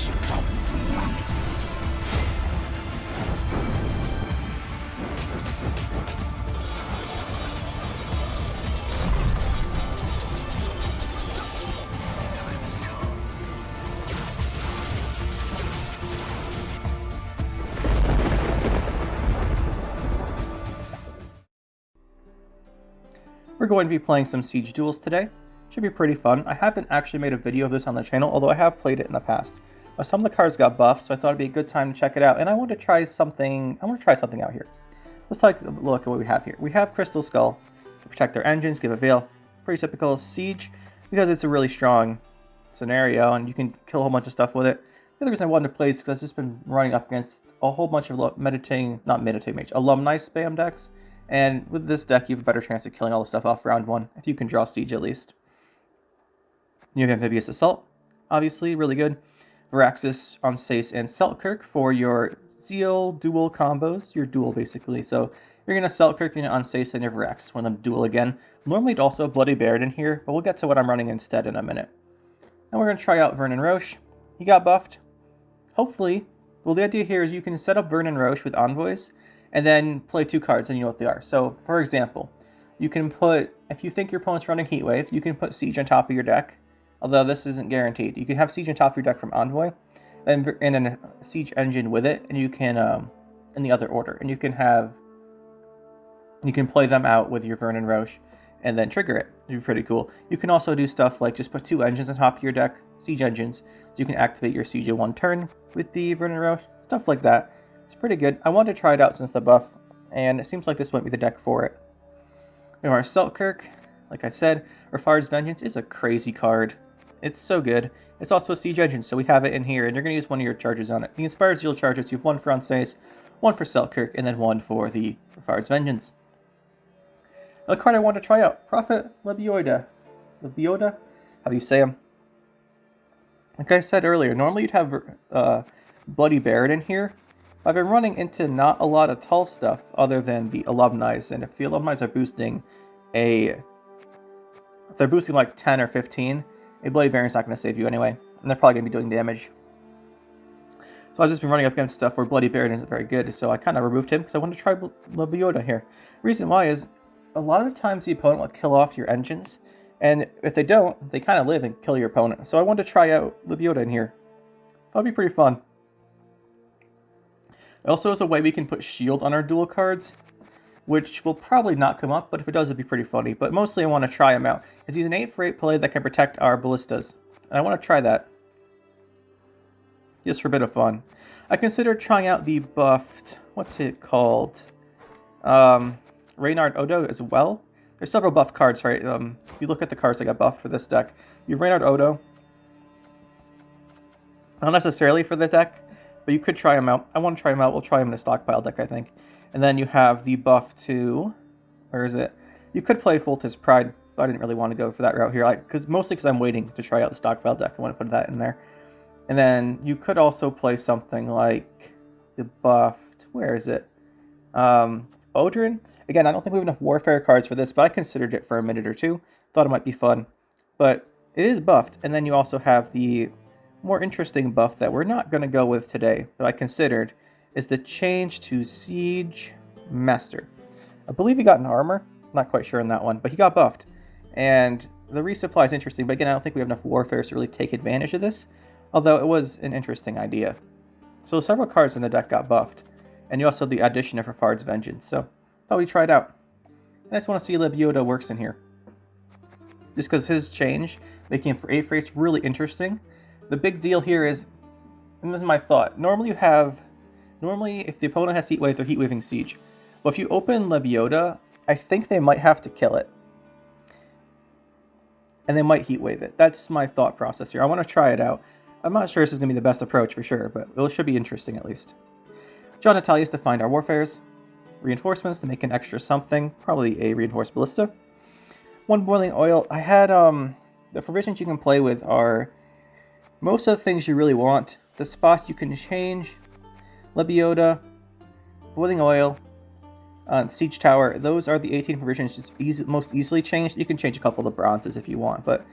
succumb to magic. Time has come. We're going to be playing some Siege Duels today. Should be pretty fun. I haven't actually made a video of this on the channel, although I have played it in the past. Some of the cards got buffed, so I thought it'd be a good time to check it out. And I want to try something. I want to try something out here. Let's take a look at what we have here. We have Crystal Skull to protect their engines, give a veil. Pretty typical Siege because it's a really strong scenario and you can kill a whole bunch of stuff with it. The other reason I wanted to play is because I've just been running up against a whole bunch of Alumni spam decks. And with this deck, you have a better chance of killing all the stuff off round 1, if you can draw Siege at least. You have Amphibious Assault, obviously, really good. Varaxis on Sace and Seltkirk for your Zeal dual combos, your duel basically. So you're going to Seltkirk and on Sace and your Varaxis, one of them duel again. Normally it's also Bloody Baron in here, but we'll get to what I'm running instead in a minute. Now we're going to try out Vernon Roche. He got buffed. Hopefully, well the idea here is you can set up Vernon Roche with Envoys, and then play 2 cards and you know what they are. So, for example, you can put, if you think your opponent's running Heatwave, you can put Siege on top of your deck, although this isn't guaranteed. You can have Siege on top of your deck from Envoy, and a Siege engine with it, and you can, in the other order, and you can play them out with your Vernon Roche, and then trigger it. It'd be pretty cool. You can also do stuff like just put 2 engines on top of your deck, Siege engines, so you can activate your Siege in 1 turn with the Vernon Roche, stuff like that. It's pretty good. I wanted to try it out since the buff, and it seems like this might be the deck for it. We have our Seltkirk. Like I said, Raffard's Vengeance is a crazy card. It's so good. It's also a Siege engine, so we have it in here, and you're going to use one of your charges on it. The Inspired Zeal charges, you have 1 for Onsace, 1 for Seltkirk, and then 1 for the Raffard's Vengeance. The card I want to try out, Prophet Lebioda. Lebioda? How do you say him? Like I said earlier, normally you'd have Bloody Baron in here. I've been running into not a lot of tall stuff other than the Alumni, and if the Alumni are boosting if they're boosting like 10 or 15, a Bloody Baron's not going to save you anyway, and they're probably going to be doing damage. So I've just been running up against stuff where Bloody Baron isn't very good, so I kind of removed him because I wanted to try Lebioda here. Reason why is, a lot of the times the opponent will kill off your engines, and if they don't, they kind of live and kill your opponent. So I wanted to try out Lebioda in here. That'd be pretty fun. It also is a way we can put shield on our dual cards, which will probably not come up, but if it does, it'd be pretty funny. But mostly I want to try him out, because he's an 8-for-8 play that can protect our ballistas, and I want to try that, just for a bit of fun. I considered trying out the buffed, what's it called, Reynard Odo as well. There's several buff cards, right? If you look at the cards that got buffed for this deck, you have Reynard Odo, not necessarily for this deck, but you could try him out. I want to try him out. We'll try him in a stockpile deck, I think. And then you have the buff to... Where is it? You could play Foltest Pride, but I didn't really want to go for that route here. Mostly because I'm waiting to try out the stockpile deck. I want to put that in there. And then you could also play something like the buffed... Where is it? Odrin? Again, I don't think we have enough Warfare cards for this, but I considered it for a minute or two. Thought it might be fun. But it is buffed. And then you also have the more interesting buff that we're not going to go with today, but I considered, is the change to Siege Master. I believe he got an armor. Not quite sure on that one, but he got buffed. And the resupply is interesting, but again, I don't think we have enough Warfare to really take advantage of this, although it was an interesting idea. So several cards in the deck got buffed, and you also have the addition of Raffard's Vengeance, so thought we'd try it out. And I just want to see Lebioda works in here. Just because his change, making him for 8-for-8 is really interesting. The big deal here is, and this is my thought, normally if the opponent has Heatwave, they're Heatwaving Siege. Well, if you open Lebioda, I think they might have to kill it. And they might Heatwave it. That's my thought process here. I want to try it out. I'm not sure this is going to be the best approach for sure, but it should be interesting at least. John Natalius to find our Warfares. Reinforcements to make an extra something, probably a Reinforced Ballista. 1 Boiling Oil. I had, the provisions you can play with are most of the things you really want. The spots you can change, Lebioda, Boiling Oil, Siege Tower, those are the 18 provisions most easily changed. You can change a couple of the bronzes if you want, but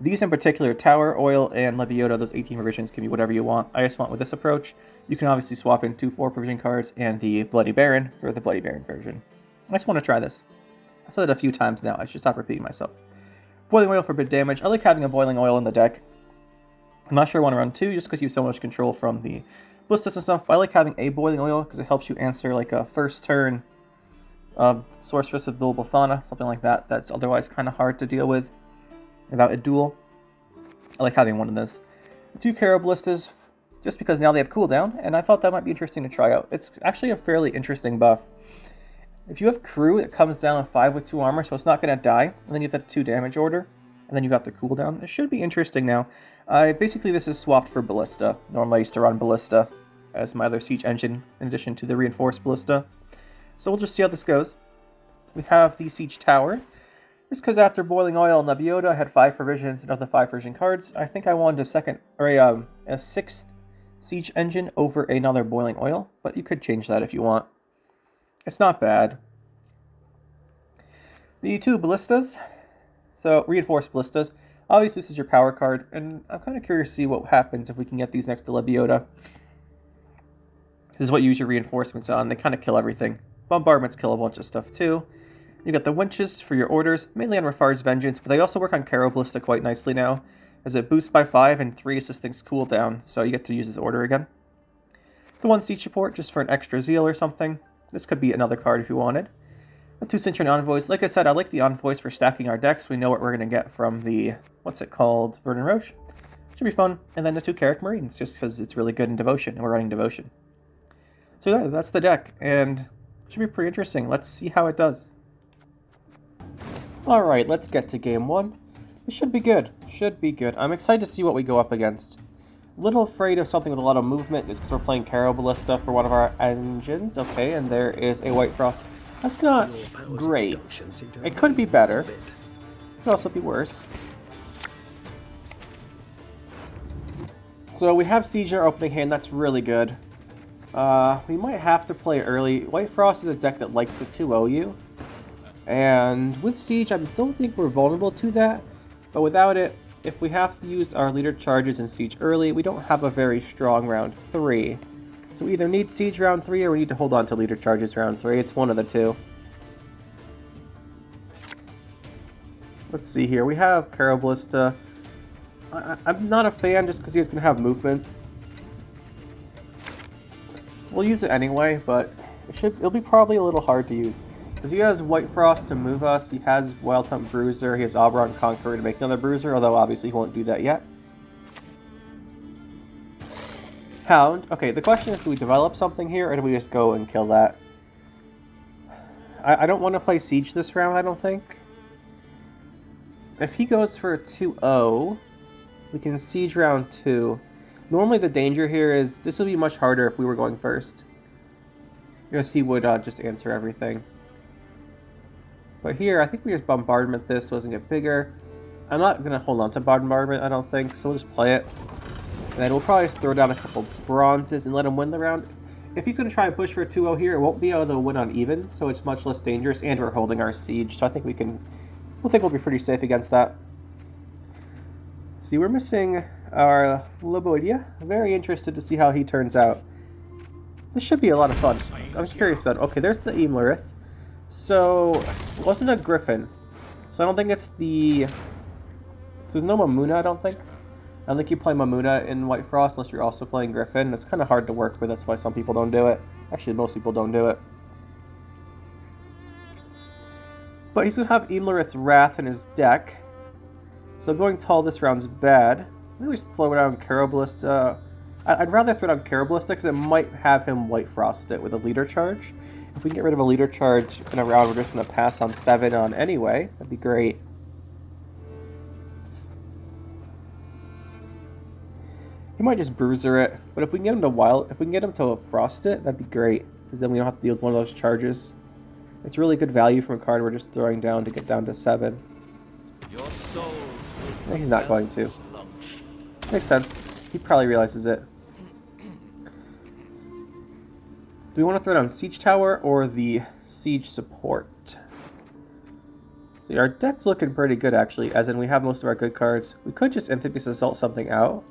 These in particular, Tower, Oil, and Lebioda, those 18 provisions can be whatever you want. I just went with this approach. You can obviously swap in 2 4 provision cards and the Bloody Baron for the Bloody Baron version. I just want to try this. I've said it a few times now. I should stop repeating myself. Boiling Oil for big damage. I like having a Boiling Oil in the deck. I'm not sure I want to run 2 just because you have so much control from the ballistas and stuff, but I like having a Boiling Oil because it helps you answer like a first turn Sorceress of Thana, something like that. That's otherwise kind of hard to deal with without a duel. I like having one of this. 2 Caro Ballistas, just because now they have cooldown, and I thought that might be interesting to try out. It's actually a fairly interesting buff. If you have crew, it comes down on 5 with 2 armor, so it's not going to die, and then you have that 2 damage order, and then you've got the cooldown. It should be interesting now. Basically, this is swapped for Ballista. Normally, I used to run Ballista as my other siege engine, in addition to the reinforced Ballista. So we'll just see how this goes. We have the Siege Tower. This because after Boiling Oil and Lebioda, I had 5 provisions and of the 5 provision cards. I think I wanted a 6th siege engine over another Boiling Oil, but you could change that if you want. It's not bad. The 2 Ballistas. So, reinforced Ballistas. Obviously, this is your power card, and I'm kind of curious to see what happens if we can get these next to Lebioda. This is what you use your reinforcements on. They kind of kill everything. Bombardments kill a bunch of stuff too. You got the winches for your orders, mainly on Raffard's Vengeance, but they also work on Caro Ballista quite nicely now, as it boosts by 5 and 3 is this thing's cooldown, so you get to use this order again. The 1 siege support just for an extra Zeal or something. This could be another card if you wanted. The 2 Centurion Envoys. Like I said, I like the Envoys for stacking our decks. We know what we're going to get from the, what's it called, Vernon Roche. Should be fun. And then the 2 Carrick Marines, just because it's really good in Devotion, and we're running Devotion. So yeah, that's the deck, and it should be pretty interesting. Let's see how it does. Alright, let's get to game 1. This should be good. Should be good. I'm excited to see what we go up against. A little afraid of something with a lot of movement, just because we're playing Caro Ballista for one of our engines. Okay, and there is a White Frost. That's not great. It could be better. It could also be worse. So we have Siege in our opening hand. That's really good. We might have to play early. White Frost is a deck that likes to 2-0 you. And with Siege, I don't think we're vulnerable to that. But without it, if we have to use our leader charges in Siege early, we don't have a very strong round 3. So we either need Siege round 3 or we need to hold on to leader charges round 3. It's one of the two. Let's see here. We have Caro Ballista. I'm not a fan just because he's going to have movement. We'll use it anyway, but it'll be probably a little hard to use. Because he has White Frost to move us, he has Wild Hunt Bruiser, he has Oberon Conqueror to make another Bruiser, although obviously he won't do that yet. Hound. Okay, the question is, do we develop something here, or do we just go and kill that? I don't want to play Siege this round, I don't think. If he goes for a 2-0, we can Siege round 2. Normally the danger here is, this would be much harder if we were going first. Because he would just answer everything. But here, I think we just Bombardment this so it doesn't get bigger. I'm not going to hold on to Bombardment, I don't think, so we'll just play it. And then we'll probably just throw down a couple bronzes and let him win the round. If he's going to try and push for a 2-0 here, it won't be able to win on even, so it's much less dangerous, and we're holding our Siege, so I think we'll be pretty safe against that. See, we're missing our Lebioda. Very interested to see how he turns out. This should be a lot of fun. I'm curious about it. Okay, there's the Eamlerith. So, it wasn't a Griffin. So I don't think it's the... So there's no Mamuna, I don't think. I don't think you play Mamuna in White Frost unless you're also playing Griffin. It's kind of hard to work with, that's why some people don't do it. Actually, most people don't do it. But he's going to have Eamlerith's Wrath in his deck. So going tall this round's bad. Maybe we just throw down Caro Ballista. I'd rather throw down Caro Ballista because it might have him White Frost it with a leader charge. If we can get rid of a leader charge in a round, we're just going to pass on 7 on anyway. That'd be great. He might just Bruiser it, but if we can get him to Frost it, that'd be great. Because then we don't have to deal with one of those charges. It's really good value from a card we're just throwing down to get down to 7. No, he's not going to. Makes sense. He probably realizes it. Do we want to throw down Siege Tower or the Siege Support? So See, our deck's looking pretty good, actually, as in we have most of our good cards. We could just Amphibious Assault something out,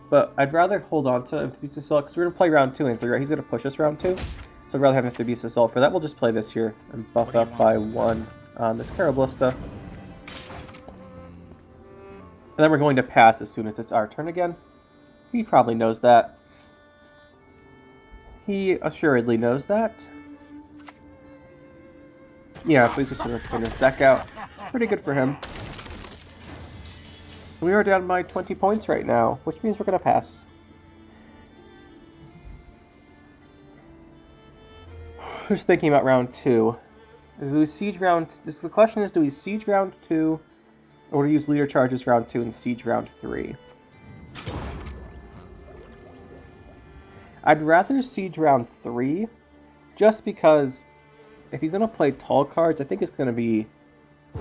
but I'd rather hold on to Amphibious Assault, because we're going to play round 2 and 3, right? He's going to push us round 2, so I'd rather have Amphibious Assault. For that, we'll just play this here and buff up by 1 on this Carablista. And then we're going to pass as soon as it's our turn again. He probably knows that. He assuredly knows that. Yeah, so he's just going to clean his deck out. Pretty good for him. We are down by 20 points right now, which means we're going to pass. Just thinking about round 2. Do we siege round... The question is, do we siege round 2, or do we use leader charges round 2 and siege round 3? I'd rather siege round 3, just because if he's going to play tall cards, I think it's going to be...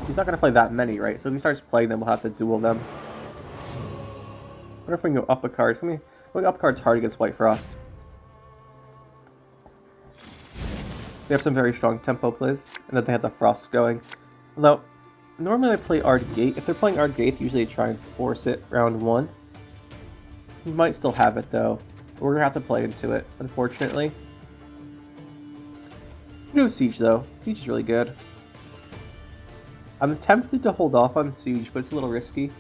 He's not going to play that many, right? So if he starts playing them, we'll have to duel them. I wonder if we can go up a card. Going up a card's hard against White Frost. They have some very strong tempo plays, and then they have the Frost going. Although, normally they play Ard Gate. If they're playing Ard Gate, usually they try and force it round 1. We might still have it, though. We're going to have to play into it, unfortunately. No Siege, though. Siege is really good. I'm tempted to hold off on Siege, but it's a little risky.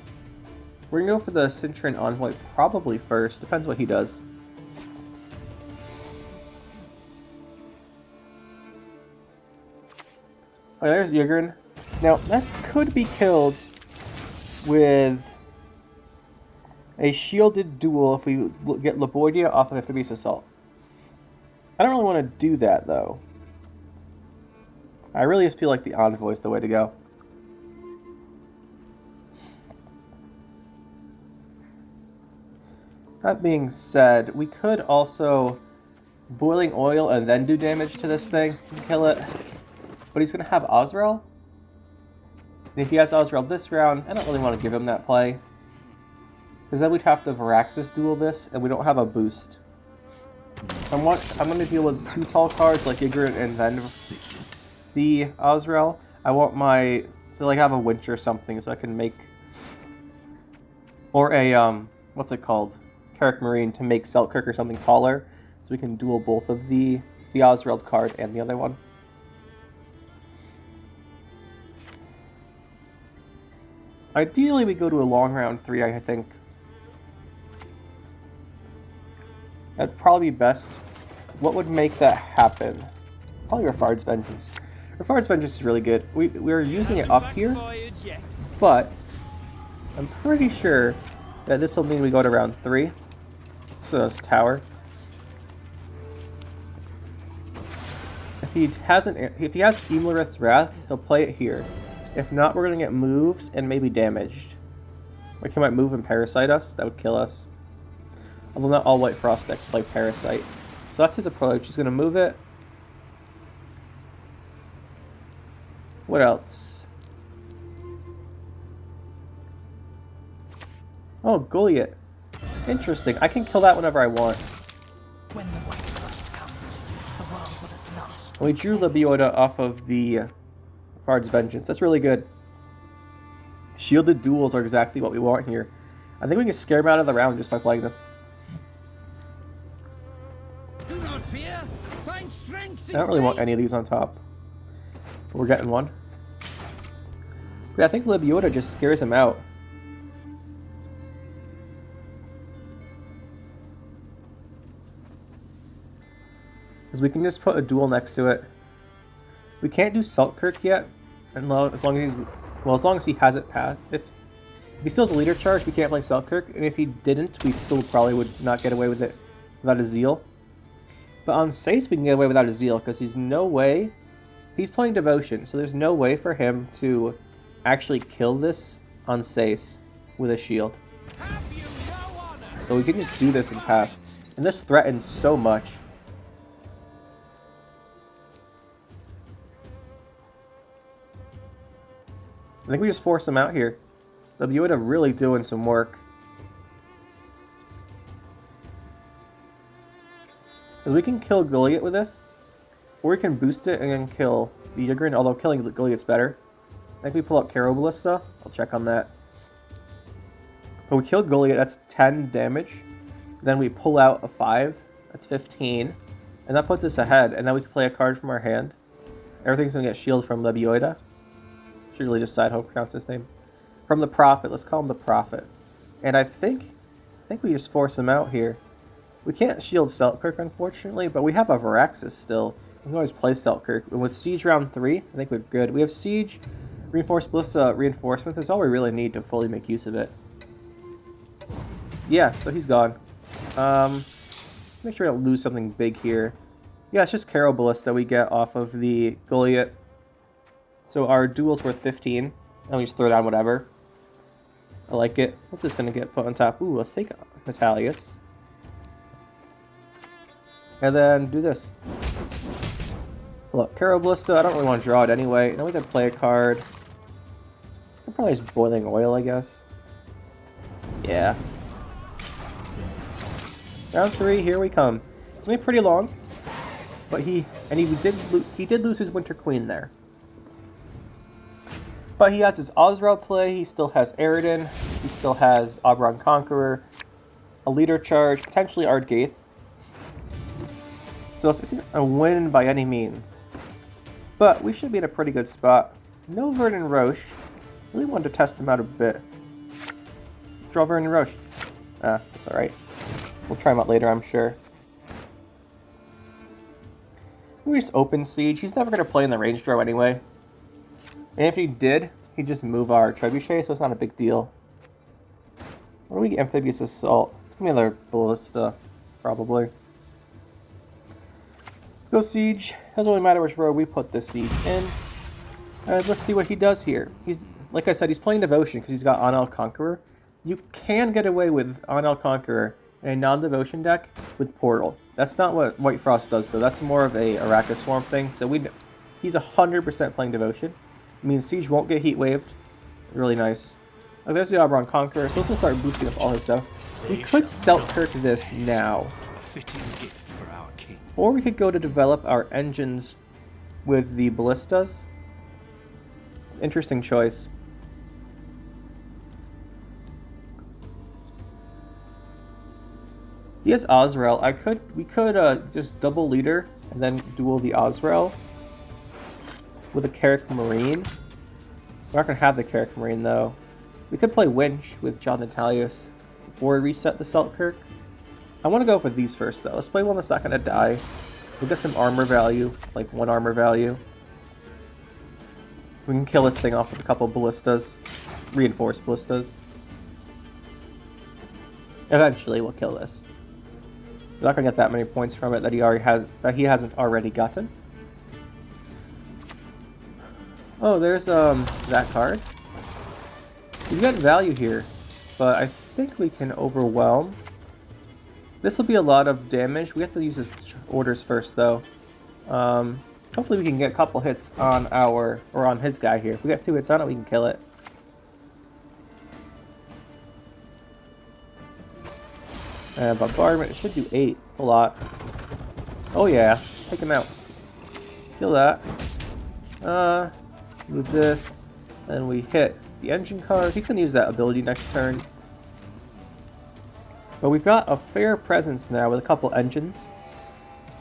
We're going to go for the Cintran Envoy probably first. Depends what he does. Oh, there's Yigrin. Now, that could be killed with a shielded duel if we get Lebioda off of Amphibious Assault. I don't really want to do that, though. I really feel like the Envoy is the way to go. That being said, we could also Boiling Oil and then do damage to this thing and kill it. But he's going to have Azrael. And if he has Azrael this round, I don't really want to give him that play. Because then we'd have to Varaxis duel this, and we don't have a boost. I'm going to deal with 2 tall cards like Yigrin and then the Azrael. I want to like have a winch or something so I can make, or a what's it called, Carrick Marine, to make Selkirk or something taller, so we can duel both of the Azrael card and the other one. Ideally, we go to a long round 3, I think. That'd probably be best. What would make that happen? Probably Raffard's Vengeance. Raffard's Vengeance is really good. We're using it up here, but I'm pretty sure that this will mean we go to round 3. So this tower. If he has Imlerith's Wrath, he'll play it here. If not, we're gonna get moved and maybe damaged. Like he might move and parasite us. That would kill us. Although not all White Frost decks play Parasite. So that's his approach. He's going to move it. What else? Oh, Goliath. Interesting. I can kill that whenever I want. When the White Frost comes, the world will at last... We drew Lebioda off of the Raffard's Vengeance. That's really good. Shielded duels are exactly what we want here. I think we can scare him out of the round just by playing this. Do not fear. Find strength. I don't really want any of these on top. But we're getting one. But I think Lebioda just scares him out. Because we can just put a duel next to it. We can't do Selkirk yet, and as long as he has it passed. If he still has a leader charge, we can't play Selkirk, and if he didn't, we still probably would not get away with it without a Zeal. But on Sace, we can get away without a Zeal, because he's playing Devotion, so there's no way for him to actually kill this on Sace with a shield. So we can just do this and pass. And this threatens so much. I think we just force him out here. Lebioda really doing some work. Because we can kill Goliath with this, or we can boost it and then kill the Yigrin, although killing Goliath's better. I think we pull out Caro Ballista. I'll check on that. But we killed Goliath, that's 10 damage. Then we pull out a 5, that's 15. And that puts us ahead, and then we can play a card from our hand. Everything's gonna get shield from Lebioda. Should really decide how to pronounce his name. From the Prophet, let's call him the Prophet. And I think we just force him out here. We can't shield Selkirk, unfortunately, but we have a Varaxis still. We can always play Selkirk. And with Siege round 3, I think we're good. We have Siege, Reinforced Ballista, Reinforcements. That's all we really need to fully make use of it. Yeah, so he's gone. Make sure we don't lose something big here. Yeah, it's just Caro Ballista we get off of the Goliath. So our duel's worth 15, and we just throw down whatever. I like it. What's this going to get put on top? Ooh, let's take Metalius. And then do this. Look, Caro Ballista, I don't really want to draw it anyway. Then we can play a card. I'm probably just Boiling Oil, I guess. Yeah. Round 3, here we come. It's going to be pretty long. But he did lose his Winter Queen there. But he has his Osrel play, he still has Eridan, he still has Oberon Conqueror, a Leader Charge, potentially Ardgaith. So it's not a win by any means. But we should be in a pretty good spot. No Vernon Roche. Really wanted to test him out a bit. Draw Vernon Roche. That's alright. We'll try him out later, I'm sure. We just open Siege. He's never going to play in the range draw anyway. And if he did, he'd just move our Trebuchet, so it's not a big deal. What do we get? Amphibious Assault. It's going to be another Ballista, probably. Let's go Siege. Doesn't really matter which row we put this Siege in. Let's see what he does here. He's, like I said, he's playing Devotion because he's got Anel Conqueror. You can get away with Anel Conqueror in a non-Devotion deck with Portal. That's not what White Frost does, though. That's more of a Arachid Swarm thing. So he's 100% playing Devotion. It means Siege won't get heat waved. Really nice. Oh, there's the Oberon Conqueror. So let's just start boosting up all his stuff. We could Selkirk this now. A fitting gift for our king. Or we could go to develop our engines with the Ballistas. It's an interesting choice. He has Osrel. We could just double leader and then duel the Osrel with a Carrick Marine. We're not going to have the Carrick Marine, though. We could play Winch with John Natalius before we reset the Selkirk. I want to go for these first, though. Let's play one that's not going to die. We'll get some armor value, like 1 armor value. We can kill this thing off with a couple Ballistas. Reinforced Ballistas. Eventually, we'll kill this. We're not going to get that many points from it that he hasn't already gotten. Oh, there's that card. He's got value here, but I think we can overwhelm. This will be a lot of damage. We have to use his orders first, though. Hopefully we can get a couple hits on on his guy here. If we get 2 hits on it, we can kill it. Bombardment, it should do 8. It's a lot. Oh yeah, let's take him out. Kill that. Move this. Then we hit the engine card. He's going to use that ability next turn. But we've got a fair presence now with a couple engines.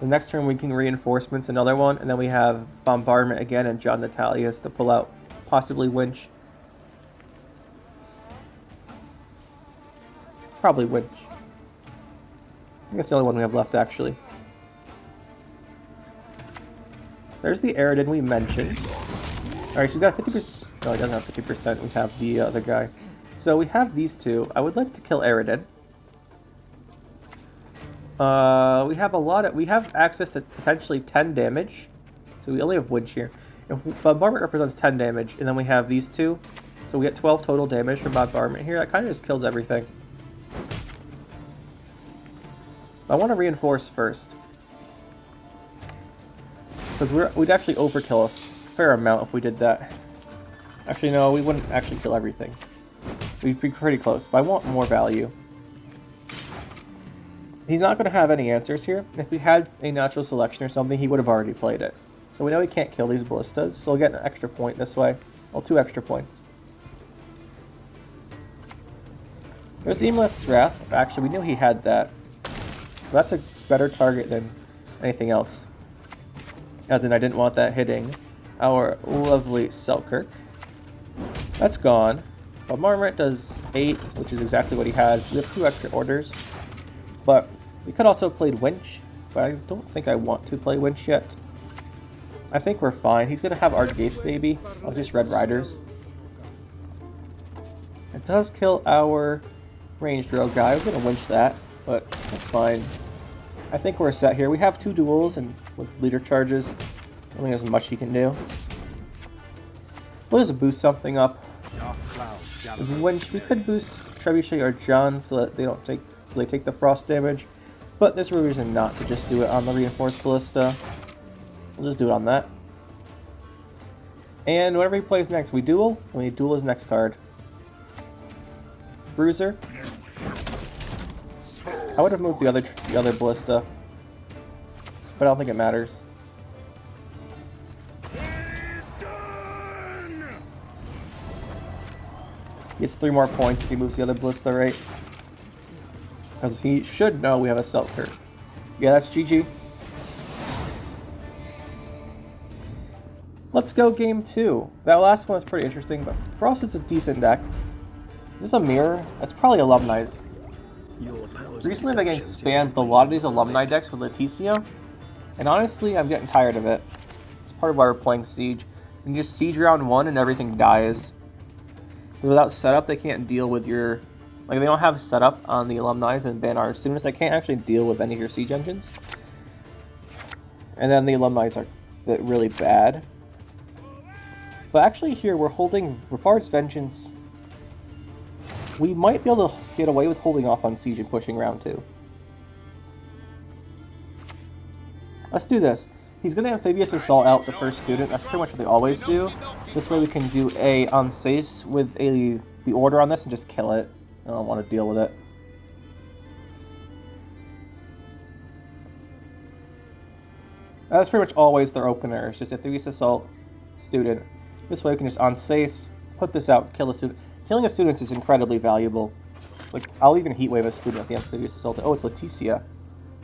The next turn we can reinforcements another one. And then we have bombardment again and John Natalius to pull out possibly Winch. Probably Winch. I think that's the only one we have left, actually. There's the Eridan we mentioned. Alright, so he's got 50%. No, he doesn't have 50%. We have the other guy. So we have these two. I would like to kill Eridan. We have access to potentially 10 damage. So we only have Winch here. Bombardment represents 10 damage, and then we have these two. So we get 12 total damage from Bombardment here. That kind of just kills everything. I want to reinforce first. Because we'd actually overkill a fair amount if we did that. Actually, no, we wouldn't actually kill everything. We'd be pretty close, but I want more value. He's not going to have any answers here. If we had a natural selection or something, he would have already played it. So we know he can't kill these Ballistas, so we'll get an extra point this way. Well, 2 extra points. There's Emleth's Wrath. Actually, we knew he had that. So that's a better target than anything else. As in, I didn't want that hitting our lovely Selkirk. That's gone. But Marmot does 8, which is exactly what he has. We have 2 extra orders. But we could also play Winch, but I don't think I want to play Winch yet. I think we're fine. He's going to have Archgate Baby. I'll just Red Riders. It does kill our ranged rogue guy. I'm going to Winch that, but that's fine. I think we're set here. We have 2 duels, and with leader charges, I don't think there's much he can do. We'll just boost something up. With Winch, we could boost Trebuchet or John so that they take the frost damage, but there's no reason not to just do it on the reinforced ballista. We'll just do it on that. And whenever he plays next, we duel. And we duel his next card. Bruiser. I would have moved the other ballista, but I don't think it matters. He gets 3 more points if he moves the other ballista, right? Because he should know we have a Selkirk. Yeah, that's GG. Let's go game 2. That last one was pretty interesting, but Frost is a decent deck. Is this a mirror? That's probably Alumni's. Recently I've been getting spammed with a lot of these Alumni decks with Leticia, and honestly I'm getting tired of it. It's part of why we're playing Siege. And just Siege round 1 and everything dies. Without setup they can't deal with your... Like, they don't have setup on the Alumni's and ban our students. They can't actually deal with any of your Siege engines. And then the Alumni's are really bad. But actually here, we're holding Raffard's Vengeance. We might be able to get away with holding off on Siege and pushing round 2. Let's do this. He's going to Amphibious Assault out the first student. That's pretty much what they always do. This way we can do a on Sace with the order on this and just kill it. I don't want to deal with it. That's pretty much always their opener. It's just Amphibious Assault, student. This way we can just on Sace, put this out, kill a student. Killing a student is incredibly valuable. Like, I'll even heat wave a student at the Amphibious Assault. Oh, it's Leticia.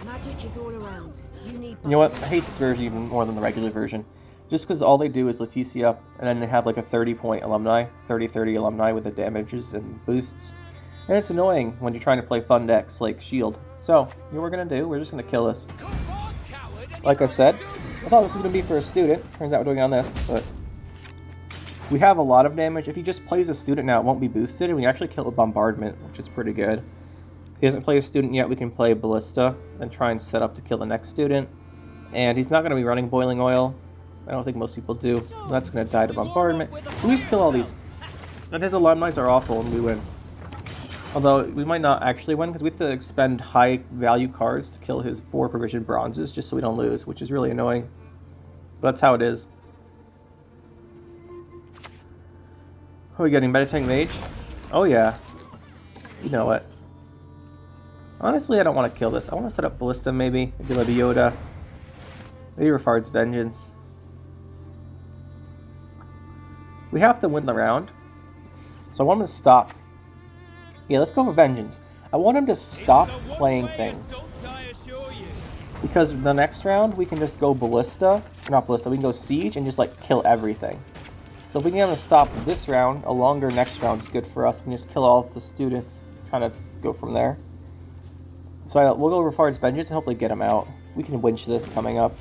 Magic is all around. You know what? I hate this version even more than the regular version. Just because all they do is Leticia, and then they have like a 30-point Alumni, 30-30 Alumni with the damages and boosts. And it's annoying when you're trying to play fun decks like Shield. So, you know what we're going to do? We're just going to kill this. Like I said, I thought this was going to be for a student. Turns out we're doing it on this, but... We have a lot of damage. If he just plays a student now, it won't be boosted, and we actually kill a bombardment, which is pretty good. If he hasn't played a student yet, we can play Ballista and try and set up to kill the next student. And he's not going to be running Boiling Oil. I don't think most people do. That's going to die to bombardment. We just kill all these. And his Alumni are awful, and we win. Although, we might not actually win, because we have to expend high-value cards to kill his 4 provision bronzes, just so we don't lose, which is really annoying. But that's how it is. Who are we getting? Meditating Mage? Oh yeah. You know it. Honestly, I don't want to kill this. I want to set up Ballista maybe. Maybe Lebioda. Maybe Raffard's Vengeance. We have to win the round. So I want him to stop. Yeah, let's go for Vengeance. I want him to stop playing things. Because the next round, we can just go Ballista. Not Ballista, we can go Siege and just like kill everything. So if we can get him to stop this round, a longer next round is good for us. We can just kill all of the students, kind of go from there. So we'll go Raffard's Vengeance and hopefully get him out. We can winch this coming up.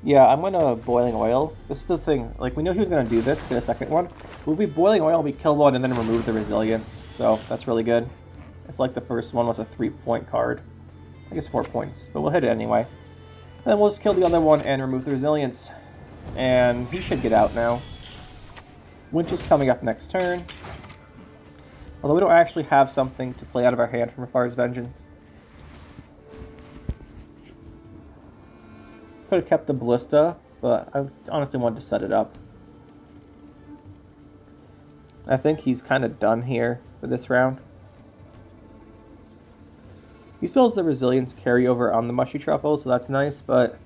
Yeah, I'm going to Boiling Oil. This is the thing. Like, we knew he was going to do this, get a second one. But if we Boiling Oil, we kill one and then remove the Resilience. So that's really good. It's like the first one was a 3-point card. I guess 4 points, but we'll hit it anyway. And then we'll just kill the other one and remove the Resilience. And he should get out now. Winch is coming up next turn. Although we don't actually have something to play out of our hand from Raffard's Vengeance. Could have kept the Ballista, but I honestly wanted to set it up. I think he's kind of done here for this round. He still has the Resilience carryover on the Mushy Truffle, so that's nice, but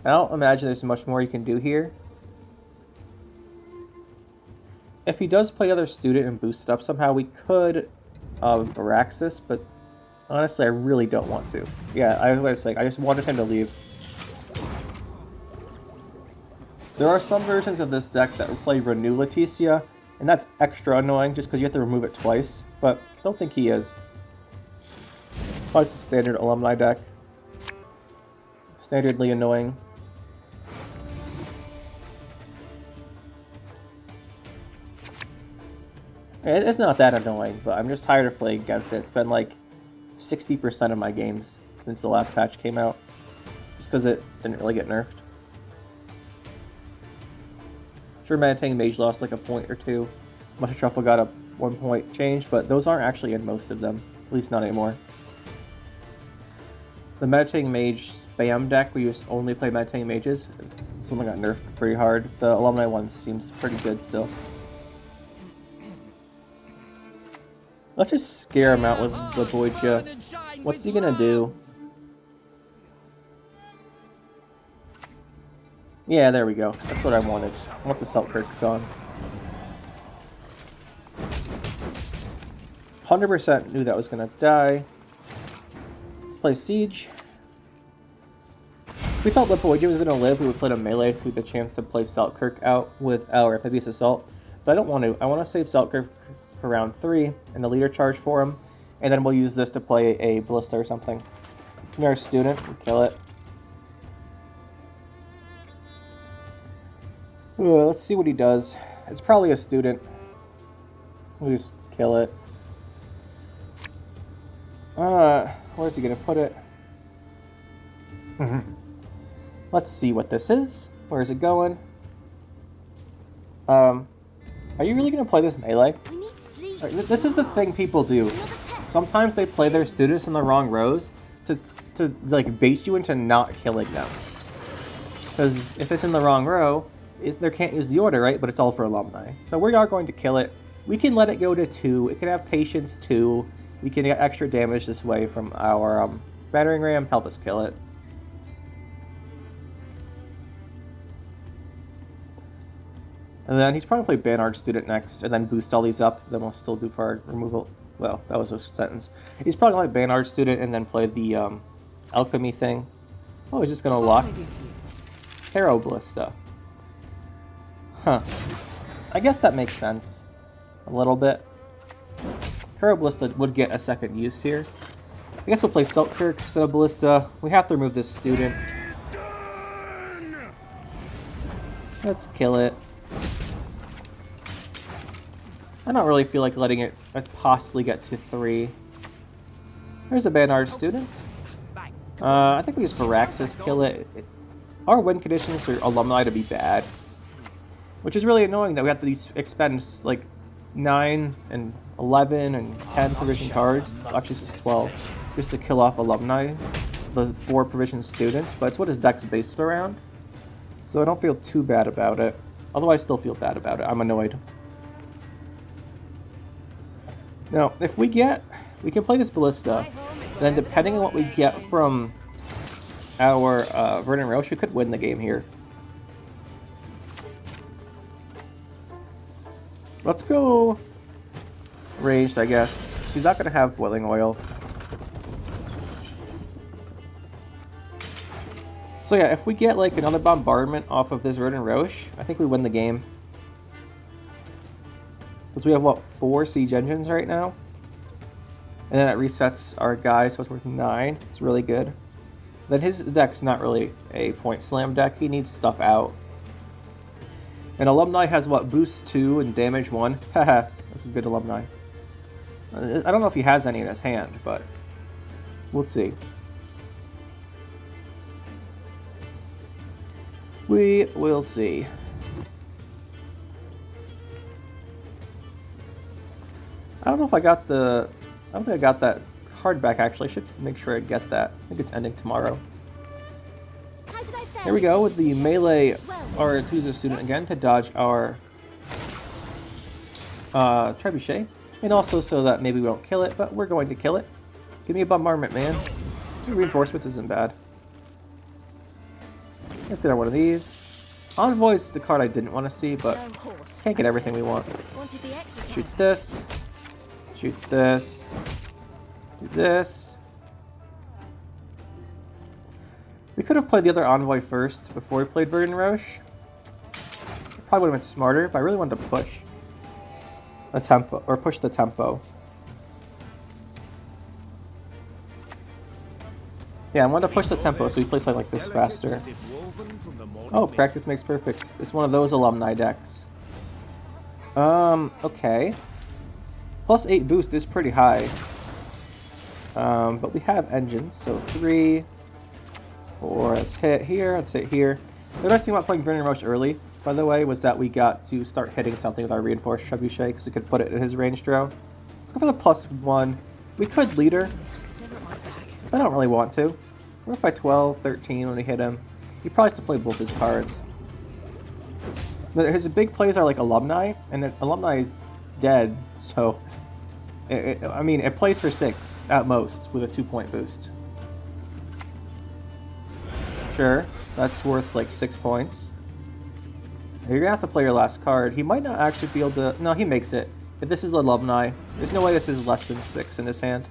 I don't imagine there's much more you can do here. if he does play other student and boost it up somehow, we could Varaxis, but honestly, I really don't want to. Yeah, I was like, I just wanted him to leave. There are some versions of this deck that play Renew Leticia, and that's extra annoying just because you have to remove it twice, but I don't think he is. Oh, it's a standard Alumni deck. Standardly annoying. It's not that annoying, but I'm just tired of playing against it. It's been like 60% of my games since the last patch came out, just because it didn't really get nerfed. Sure, Meditating Mage lost like a point or two. Mushroom Truffle got a 1 point change, but those aren't actually in most of them, at least not anymore. The Meditating Mage spam deck, we used to only play Meditating Mages. It's only got nerfed pretty hard. The Alumni one seems pretty good still. Let's just scare him out with Lebioda. What's he gonna do? Yeah, there we go. That's what I wanted. I want the Selkirk gone. 100% knew that was gonna die. Let's play Siege. If we thought Lebioda was gonna live, we would play a melee so we had the chance to play Selkirk out with our Amphibious Assault. But I don't want to. I want to save Selkirk for round 3 and a leader charge for him, and then we'll use this to play a Ballista or something. We're a student, we kill it. Let's see what he does. It's probably a student. We'll just kill it. Where's he gonna put it? Let's see what this is. Where is it going? Are you really going to play this melee? This is the thing people do. Sometimes they play their students in the wrong rows to like bait you into not killing them. Because if it's in the wrong row, they can't use the order, right? But it's all for Alumni. So we are going to kill it. We can let it go to 2. It can have Patience 2. We can get extra damage this way from our Battering Ram. Help us kill it. And then he's probably play Banard Student next, and then boost all these up. Then we'll still do for our removal. Well, that was a sentence. He's probably play Banard Student and then play the Alchemy thing. Oh, he's just gonna lock Hero Ballista. Huh. I guess that makes sense. A little bit. Hero Ballista would get a second use here. I guess we'll play Selkirk instead of Ballista. We have to remove this student. Let's kill it. I don't really feel like letting it possibly get to 3. There's a Banard student. I think we use Varaxis, kill it. Our win conditions for Alumni to be bad. Which is really annoying that we have to expend like 9 and 11 and 10 provision cards. Actually, this is 12. Just to kill off Alumni, the 4 provision students. But it's what his deck's based around. So I don't feel too bad about it. Although I still feel bad about it. I'm annoyed. Now, if we can play this Ballista, then depending on what we get from our Vernon Roche, we could win the game here. Let's go ranged, I guess. He's not going to have Boiling Oil. So yeah, if we get like another bombardment off of this Vernon Roche, I think we win the game. Because we have, what, 4 siege engines right now? And then it resets our guy, so it's worth 9. It's really good. Then his deck's not really a point slam deck. He needs stuff out. And Alumni has, what, boost 2 and damage 1? Haha, that's a good Alumni. I don't know if he has any in his hand, but we'll see. We will see. I don't know if I got the... I don't think I got that card back, actually. I should make sure I get that. I think it's ending tomorrow. Here we go with the melee R2's student again to dodge our trebuchet. And also so that maybe we don't kill it, but we're going to kill it. Give me a bombardment, man. 2 reinforcements isn't bad. Let's get on one of these. Envoy's the card I didn't want to see, but No horse. can't get everything we want. Wanted the exercise. Shoot this. Shoot this. Do this. We could have played the other Envoy first before we played Vernon Roche. Probably would have been smarter, but I really wanted to push the tempo, or push the tempo. Yeah, I wanted to push the tempo so we play something like this faster. Oh, practice makes perfect. It's one of those alumni decks. Okay. Plus 8 boost is pretty high. But we have engines, so 3, 4, let's hit here, let's hit here. The nice thing about playing Vernon Roche early, by the way, was that we got to start hitting something with our reinforced trebuchet, because we could put it in his range draw. Let's go for the +1. We could leader, but I don't really want to. We're up by 12, 13 when we hit him. He probably has to play both his cards. His big plays are like Alumni, and Alumni is dead, so... I mean, it plays for 6 at most with a 2-point boost. Sure, that's worth like 6 points. You're gonna have to play your last card. He might not actually be able to... No, he makes it. If this is Alumni, there's no way this is less than 6 in his hand.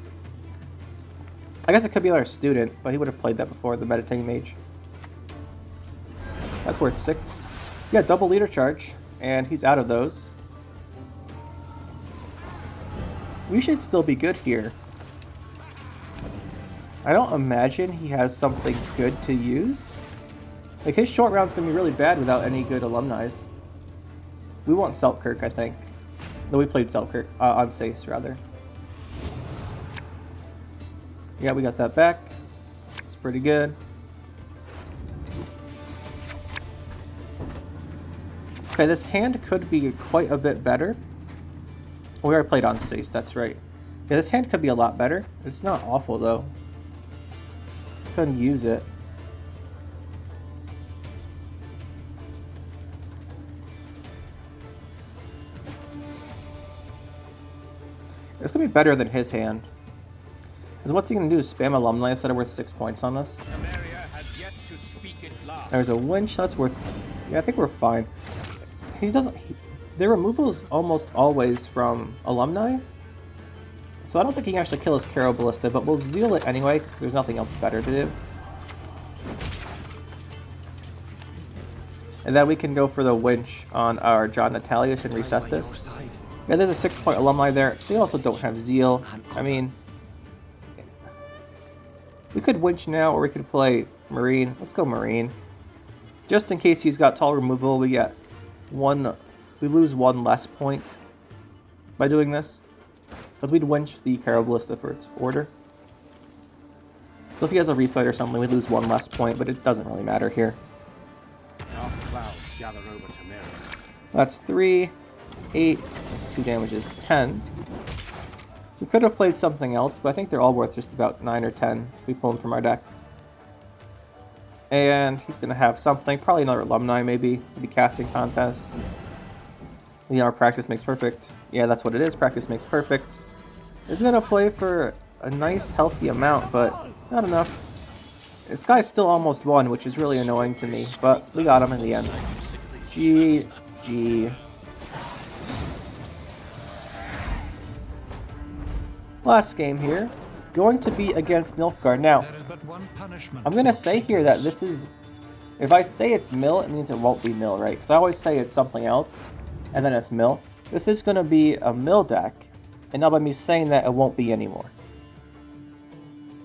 I guess it could be our student, but he would have played that before, the Meditating Mage. That's worth 6. Yeah, double leader charge, and he's out of those. We should still be good here. I don't imagine he has something good to use. Like, his short round's gonna be really bad without any good alumni. We want Selkirk, I think. Though we played Selkirk, on Sace, rather. Yeah, we got that back. It's pretty good. Okay, this hand could be quite a bit better. We already played on Sace, that's right. Yeah, this hand could be a lot better. It's not awful, though. Couldn't use it. It's gonna be better than his hand. Because what's he gonna do? Spam alumni that are worth 6 points on us? There's a winch, that's worth... Yeah, I think we're fine. He doesn't... Their removal is almost always from alumni. So I don't think he can actually kill his Caro Ballista, but we'll Zeal it anyway, because there's nothing else better to do. And then we can go for the winch on our John Natalius and reset this. Yeah, there's a 6-point alumni there. They also don't have Zeal. I mean... We could winch now, or we could play Marine. Let's go Marine. Just in case he's got tall removal, we get one... We lose 1 less point by doing this. Because we'd winch the Caro Ballista for its order. So if he has a reset or something, we lose 1 less point, but it doesn't really matter here. Dark clouds gather over Tamara. That's 3, 8, that's 2 damages, 10. We could have played something else, but I think they're all worth just about 9 or 10 if we pull them from our deck. And he's going to have something, probably another alumni maybe casting contest. Yeah, our practice makes perfect. Yeah, that's what it is, practice makes perfect. It's going to play for a nice healthy amount, but not enough. This guy's still almost won, which is really annoying to me, but we got him in the end. GG. Last game here, going to be against Nilfgaard. Now, I'm going to say here that this is, if I say it's mill, it means it won't be mill, right? Because I always say it's something else, and then it's mill. This is going to be a mill deck, and now by me saying that, it won't be anymore.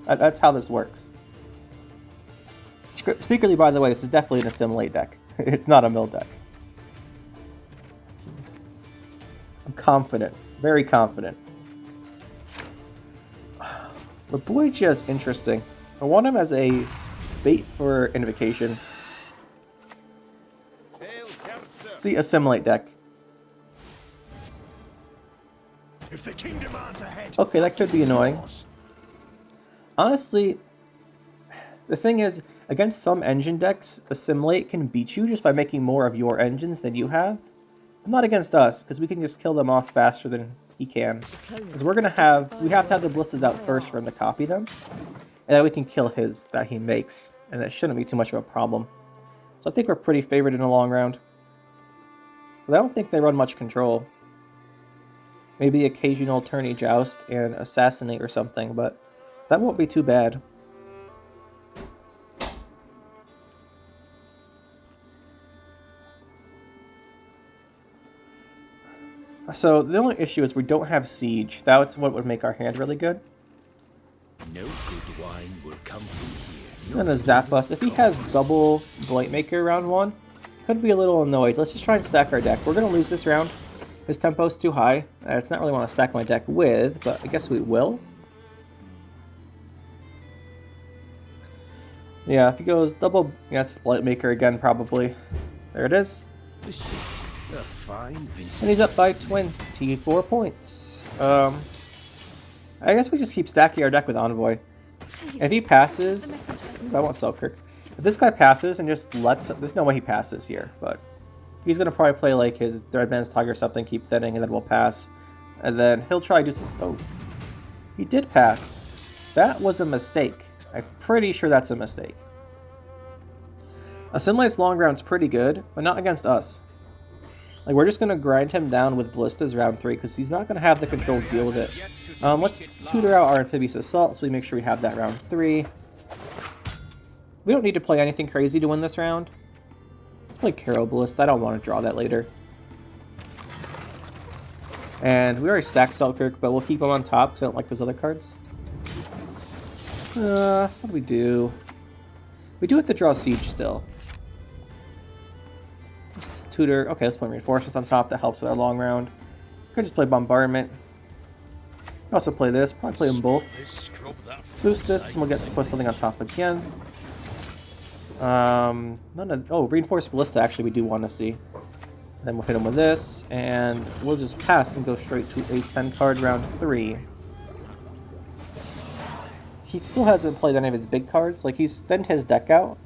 That's how this works. Secretly, by the way, this is definitely an Assimilate deck. It's not a mill deck. I'm confident, very confident. Lebioda is interesting. I want him as a bait for Invocation. See, Assimilate deck. If the king demands a head, okay, that could be annoying. Honestly, the thing is, against some engine decks, Assimilate can beat you just by making more of your engines than you have. But not against us, because we can just kill them off faster than he can. Because we have to have the ballistas out first for him to copy them. And then we can kill his that he makes. And that shouldn't be too much of a problem. So I think we're pretty favored in the long round. But I don't think they run much control. Maybe occasional tourney joust and assassinate or something, but that won't be too bad. So the only issue is we don't have siege. That's what would make our hand really good. No good wine will come from here. He's gonna zap us. If he has double Blightmaker round 1, could be a little annoyed. Let's just try and stack our deck. We're gonna lose this round. His tempo's too high. It's not really want to stack my deck with, but I guess we will. Yeah, if he goes double, yeah, it's Blightmaker again probably. There it is. Listen, a fine vintage. And he's up by 24 points. I guess we just keep stacking our deck with Envoy. If he passes, I want Selkirk. If this guy passes and just lets, there's no way he passes here, but he's gonna probably play like his Dreadman's Tug or something, keep thinning, and then we'll pass. And then he'll try to do some, oh, he did pass. That was a mistake. I'm pretty sure that's a mistake. Assimilate's long round's pretty good, but not against us. Like, we're just gonna grind him down with Ballistas round 3, because he's not gonna have the control to deal with it. Let's tutor out our Amphibious Assault, so we make sure we have that round 3. We don't need to play anything crazy to win this round. Let's play Caro Ballista. I don't want to draw that later. And we already stacked Selkirk, but we'll keep him on top, because I don't like those other cards. What do we do? We do have to draw Siege still. Let's tutor. Okay, let's play Reinforcements on top. That helps with our long round. Could just play Bombardment. Also play this. Probably play them both. Boost this, and we'll get to put something on top again. Reinforced Ballista actually we do want to see. Then we'll hit him with this, and we'll just pass and go straight to a 10-card round 3. He still hasn't played any of his big cards. Like, he's thinned his deck out.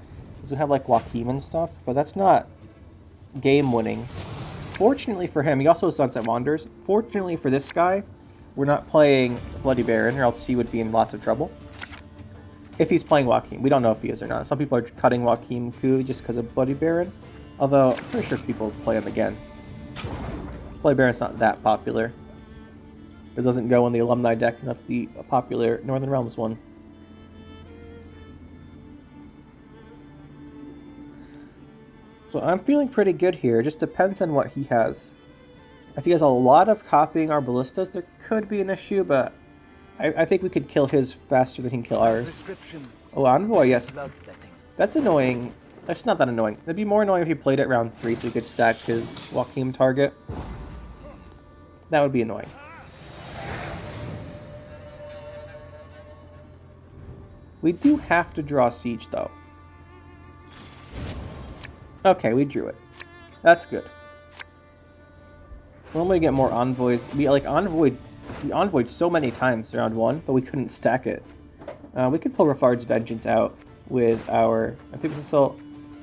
He's gonna have like Joachim and stuff, but that's not game winning. Fortunately for him, he also has Sunset Wanderers. Fortunately for this guy, we're not playing Bloody Baron, or else he would be in lots of trouble. If he's playing Joachim. We don't know if he is or not. Some people are cutting Joachim Ku just because of Bloody Baron. Although, I'm pretty sure people play him again. Bloody Baron's not that popular. It doesn't go in the Alumni deck, and that's the popular Northern Realms one. So I'm feeling pretty good here. It just depends on what he has. If he has a lot of copying our Ballistas, there could be an issue, but I think we could kill his faster than he can kill ours. Oh, Envoy, yes. That's annoying. That's not that annoying. It'd be more annoying if he played it round 3 so he could stack his Joachim target. That would be annoying. We do have to draw Siege, though. Okay, we drew it. That's good. We're only get more envoys. We envoyed so many times round 1, but we couldn't stack it. We could pull Raffard's Vengeance out with our Amphibious Assault.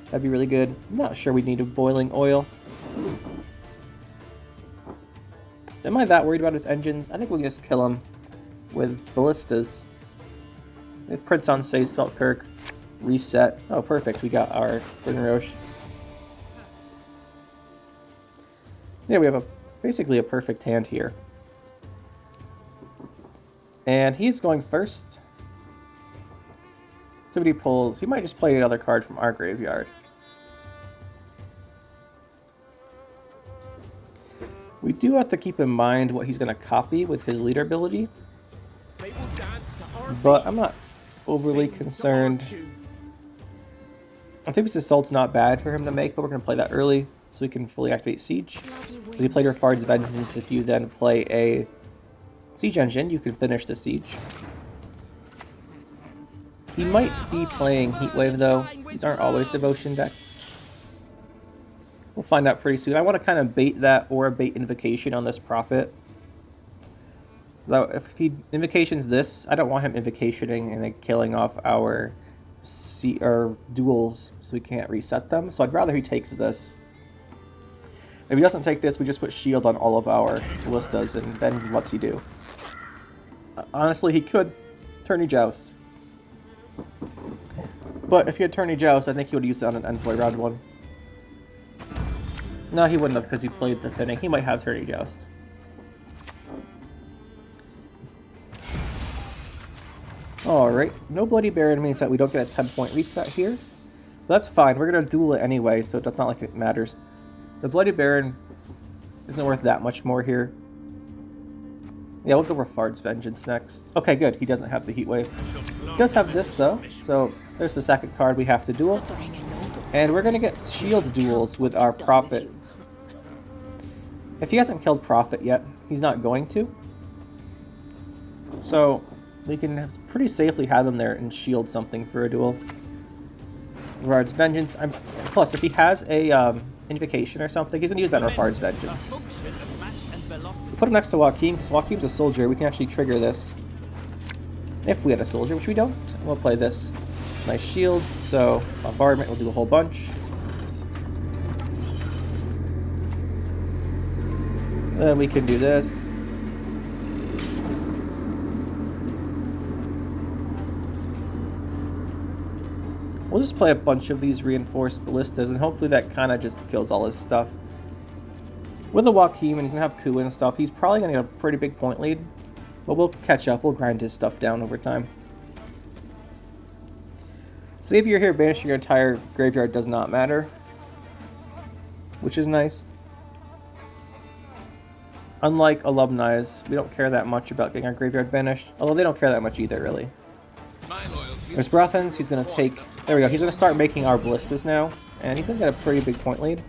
That'd be really good. I'm not sure we need a Boiling Oil. Am I that worried about his engines? I think we can just kill him with Ballistas. It prints on, say, Selkirk. Reset. Oh, perfect. We got our Vernon Roche. Yeah, we have basically a perfect hand here. And he's going first. Somebody pulls... He might just play another card from our graveyard. We do have to keep in mind what he's going to copy with his leader ability. But I'm not overly concerned. Amphibious Assault's not bad for him to make, but we're going to play that early so we can fully activate Siege. If you played Raffard's Vengeance, if you then play a Siege Engine, you can finish the Siege. He might be playing Heatwave, though. These aren't always Devotion decks. We'll find out pretty soon. I want to kind of bait that or bait Invocation on this Prophet. So if he Invocations this, I don't want him Invocationing and then killing off our duels so we can't reset them. So I'd rather he takes this. If he doesn't take this, we just put shield on all of our Ballistas, and then what's he do? Honestly, he could Tourney Joust. But if he had Tourney Joust, I think he would have used it on an Envoy round 1. No, he wouldn't have because he played the Thinning. He might have Tourney Joust. Alright, no Bloody Baron means that we don't get a 10-point reset here. But that's fine, we're going to duel it anyway, so it's not like it matters. The Bloody Baron isn't worth that much more here. Yeah, we'll go Raffard's Vengeance next. Okay, good, he doesn't have the Heat Wave. He does have this though, so there's the second card we have to duel. And we're going to get Shield Duels with our Prophet. If he hasn't killed Prophet yet, he's not going to. So we can pretty safely have him there and shield something for a duel. Raffard's Vengeance. Plus, if he has a Invocation or something, he's going to use that Raffard's Vengeance. We'll put him next to Joachim, because Joachim's a soldier. We can actually trigger this. If we had a soldier, which we don't, we'll play this. Nice shield, so Bombardment will do a whole bunch. Then we can do this. We'll just play a bunch of these reinforced ballistas, and hopefully that kind of just kills all his stuff. With the Joachim, and he can have Ku and stuff, he's probably going to get a pretty big point lead. But we'll catch up, we'll grind his stuff down over time. So if you're here, banishing your entire graveyard does not matter. Which is nice. Unlike Alumni's, we don't care that much about getting our graveyard banished. Although they don't care that much either, really. There's Brothens, he's going to take... There we go, he's going to start making our ballistas now. And he's going to get a pretty big point lead.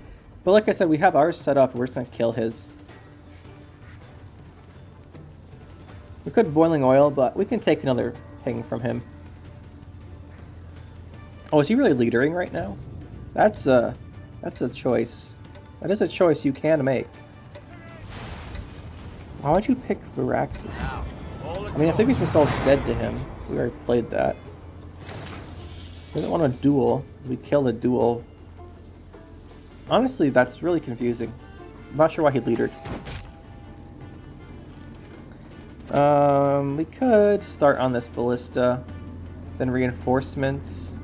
But like I said, we have ours set up, and we're just going to kill his. We could Boiling Oil, but we can take another ping from him. Oh, is he really leadering right now? That's a choice. That is a choice you can make. Why would you pick Viraxis? I mean, I think he's just all dead to him. We already played that. He doesn't want to duel, because we kill the duel. Honestly, that's really confusing. I'm not sure why he leadered. We could start on this ballista, then reinforcements.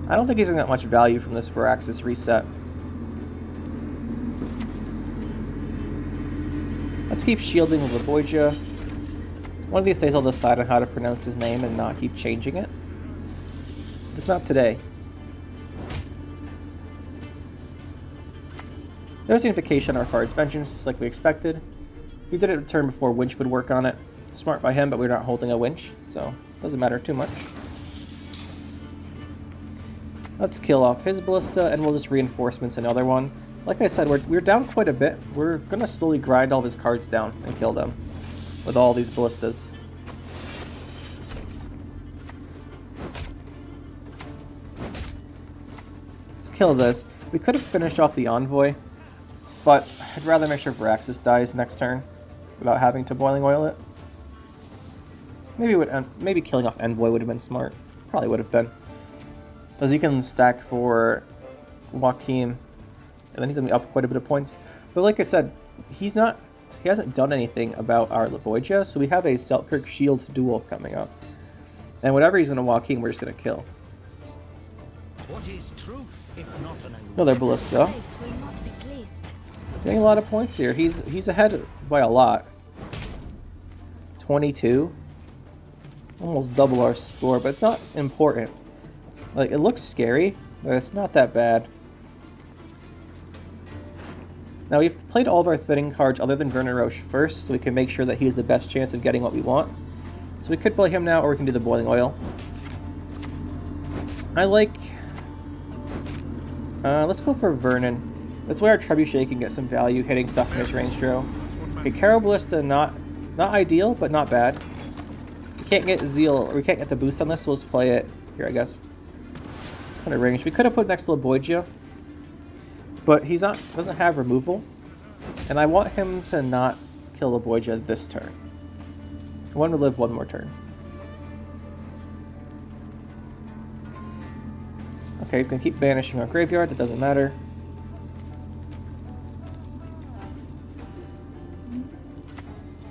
I don't think he's gonna get much value from this Viraxis reset. Let's keep shielding Lebioda. One of these days I'll decide on how to pronounce his name and not keep changing it. It's not today. There's the Invocation on Raffard's Vengeance, like we expected. He did it a turn before Winch would work on it. Smart by him, but we're not holding a Winch, so it doesn't matter too much. Let's kill off his ballista, and we'll just reinforcements another one. Like I said, we're down quite a bit. We're gonna slowly grind all of his cards down and kill them with all these ballistas. Let's kill this. We could have finished off the Envoy, but I'd rather make sure Viraxis dies next turn without having to Boiling Oil it. Maybe killing off Envoy would have been smart. Probably would have been. Because he can stack for Joachim, and then he's going to be up quite a bit of points. But like I said, he hasn't done anything about our Lebioda, so we have a Selkirk Shield duel coming up. And whatever he's going to Joachim, we're just going to kill. What is truth if not an illusion? Another ballista. Getting a lot of points here. He's ahead by a lot. 22. Almost double our score, but it's not important. Like, it looks scary, but it's not that bad. Now, we've played all of our thinning cards other than Vernon Roche first, so we can make sure that he has the best chance of getting what we want. So we could play him now, or we can do the Boiling Oil. I like... let's go for Vernon. That's where our Trebuchet can get some value, hitting stuff in his range draw. Okay, Caro Ballista, not ideal, but not bad. We can't get Zeal, or we can't get the boost on this, so let's play it here, I guess. Kind of range. We could have put next to Lebioda, but doesn't have removal, and I want him to not kill Lebioda this turn. I want him to live one more turn. Okay, he's gonna keep banishing our graveyard. It doesn't matter.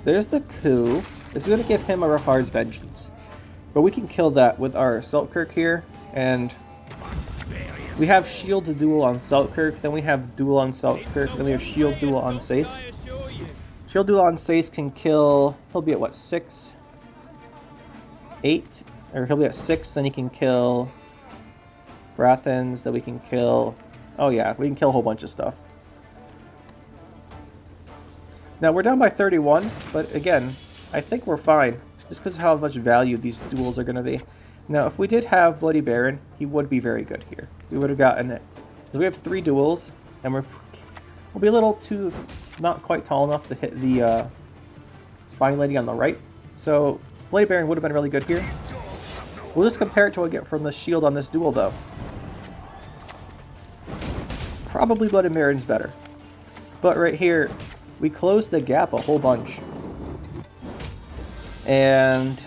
There's the Ku. This is going to give him a Raffard's Vengeance. But we can kill that with our Selkirk here, and we have Shield Duel on Selkirk, then we have Duel on Selkirk, then we have Shield Duel on Sace. Shield Duel on Sace can kill, he'll be at what, 6? 8? Or he'll be at 6, then he can kill Brathens, then we can kill, oh yeah, we can kill a whole bunch of stuff. Now we're down by 31, but again, I think we're fine, just because of how much value these duels are going to be. Now, if we did have Bloody Baron, he would be very good here. We would have gotten it. So we have 3 duels, and we'll be a little too, not quite tall enough to hit the Spine Lady on the right. So Bloody Baron would have been really good here. We'll just compare it to what we get from the shield on this duel, though. Probably Bloody Baron's better. But right here, we closed the gap a whole bunch. And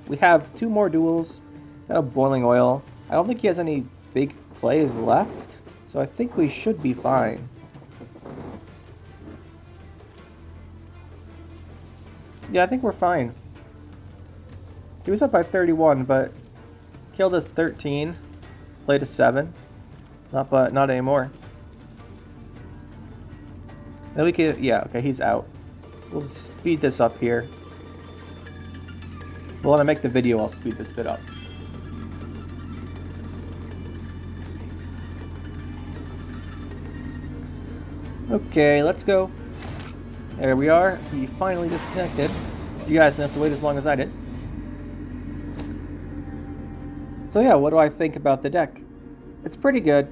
we have 2 more duels. Got a Boiling Oil. I don't think he has any big plays left, so I think we should be fine. Yeah, I think we're fine. He was up by 31, but killed us 13, played a 7. Not anymore. Then we could, yeah, okay, he's out. We'll speed this up here. Well, when I make the video, I'll speed this bit up. Okay, let's go. There we are. He finally disconnected. You guys didn't have to wait as long as I did. So yeah, what do I think about the deck? It's pretty good.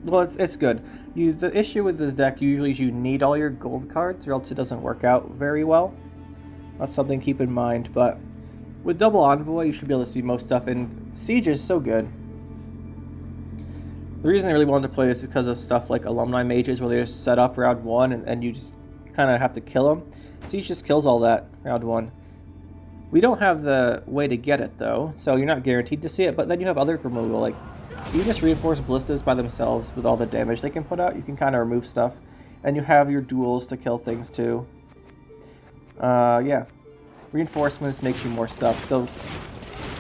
Well, it's good. The issue with this deck usually is you need all your gold cards, or else it doesn't work out very well. That's something to keep in mind, but with Double Envoy, you should be able to see most stuff, and Siege is so good. The reason I really wanted to play this is because of stuff like Alumni Mages, where they just set up round 1, and you just kind of have to kill them. Siege just kills all that round 1. We don't have the way to get it, though, so you're not guaranteed to see it, but then you have other removal, like, you just reinforce ballistas by themselves with all the damage they can put out. You can kind of remove stuff, and you have your duels to kill things, too. Yeah. Reinforcements makes you more stuff, so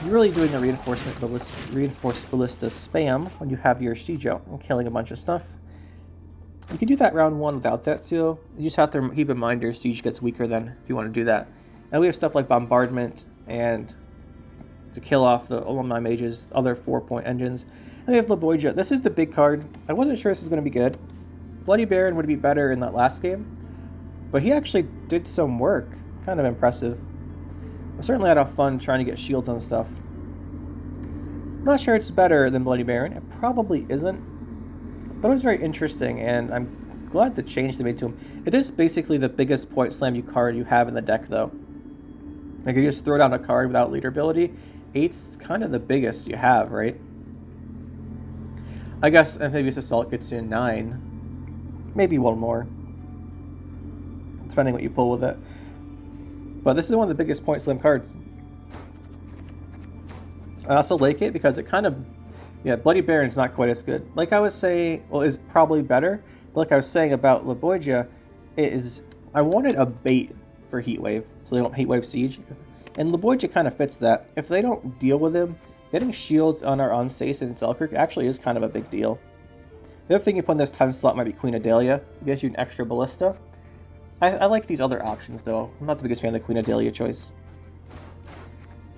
you're really doing the reinforced ballista spam when you have your siege out and killing a bunch of stuff. You can do that round 1 without that too. You just have to keep in mind your siege gets weaker then if you want to do that. And we have stuff like bombardment and to kill off the Alumni Mages, other 4-point engines. And we have Lebioda. This is the big card. I wasn't sure this was going to be good. Bloody Baron would be better in that last game, but he actually did some work. Kind of impressive. I certainly had a fun trying to get shields on stuff. Not sure it's better than Bloody Baron. It probably isn't. But it was very interesting, and I'm glad the change they made to him. It is basically the biggest point slam you card you have in the deck, though. Like, if you just throw down a card without leader ability, 8's kind of the biggest you have, right? I guess Amphibious Assault gets you 9. Maybe 1 more. Depending what you pull with it. But this is one of the biggest point slam cards. I also like it because it kind of... Yeah, Bloody Baron's not quite as good. Like I was saying... Well, is probably better. But like I was saying about Lebioda, it is... I wanted a bait for Heatwave, so they don't Heatwave Siege. And Lebioda kind of fits that. If they don't deal with him, getting shields on our Sace and Selkirk actually is kind of a big deal. The other thing you put in this 10 slot might be Queen Adalia. It gives you an extra ballista. I like these other options, though. I'm not the biggest fan of the Queen Adalia choice.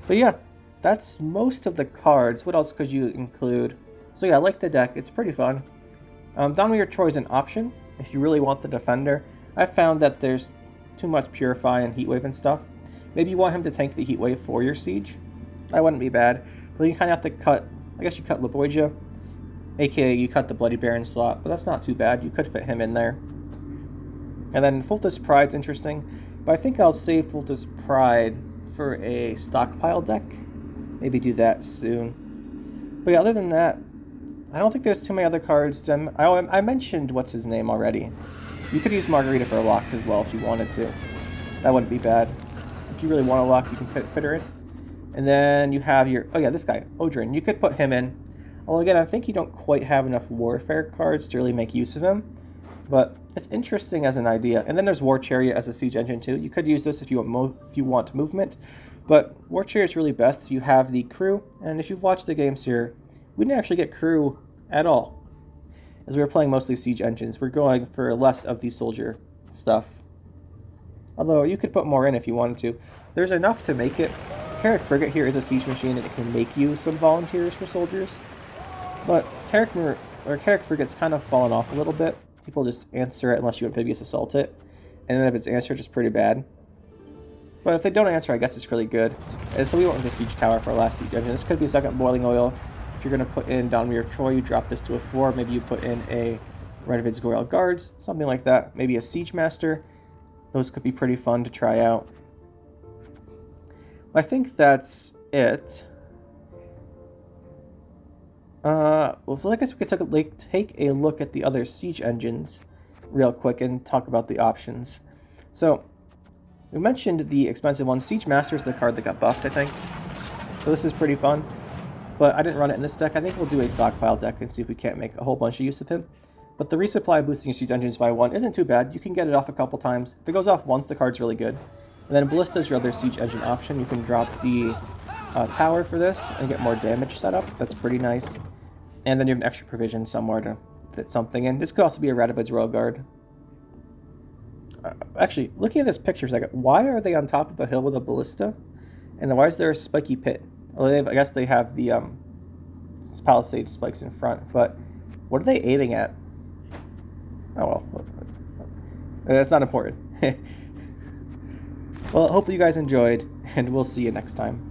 But yeah, that's most of the cards. What else could you include? So yeah, I like the deck. It's pretty fun. Dominator Troy is an option if you really want the Defender. I found that there's too much Purify and Heatwave and stuff. Maybe you want him to tank the Heatwave for your Siege. That wouldn't be bad. But you kind of have to cut... I guess you cut Lebioda. AKA you cut the Bloody Baron slot. But that's not too bad. You could fit him in there. And then Fultus Pride's interesting, but I think I'll save Fultus Pride for a stockpile deck. Maybe do that soon. But yeah, other than that, I don't think there's too many other cards. I mentioned what's his name already. You could use Margarita for a lock as well if you wanted to. That wouldn't be bad. If you really want a lock, you can fit her in. And then you have your... Oh yeah, this guy, Odrin. You could put him in. Although again, I think you don't quite have enough Warfare cards to really make use of him. But it's interesting as an idea. And then there's War Chariot as a siege engine too. You could use this if you want movement, but War Chariot's really best if you have the crew. And if you've watched the games here, we didn't actually get crew at all, as we were playing mostly siege engines. We're going for less of the soldier stuff. Although you could put more in if you wanted to. There's enough to make it. Carrack Frigate here is a siege machine and it can make you some volunteers for soldiers. But Carrack Frigate's kind of fallen off a little bit. People just answer it unless you amphibious assault it. And then if it's answered, it's pretty bad. But if they don't answer, I guess it's really good. And so we went with the Siege Tower for our last siege engine. This could be a second Boiling Oil. If you're going to put in Donmir of Troy, you drop this to a 4. Maybe you put in a Renovated Royal Guards, something like that. Maybe a Siege Master. Those could be pretty fun to try out. I think that's it. Well, so I guess we could take a look at the other siege engines real quick and talk about the options. So, we mentioned the expensive one. Siege Master is the card that got buffed, I think. So this is pretty fun. But I didn't run it in this deck. I think we'll do a stockpile deck and see if we can't make a whole bunch of use of him. But the resupply boosting your siege engines by 1 isn't too bad. You can get it off a couple times. If it goes off once, the card's really good. And then Ballista is your other siege engine option. You can drop the tower for this and get more damage set up. That's pretty nice. And then you have an extra provision somewhere to fit something in. This could also be a Radavid's Royal Guard. Actually, looking at this picture, why are they on top of a hill with a ballista? And why is there a spiky pit? Well, I guess they have the palisade spikes in front, but what are they aiming at? Oh well, that's not important. Well, hopefully you guys enjoyed, and we'll see you next time.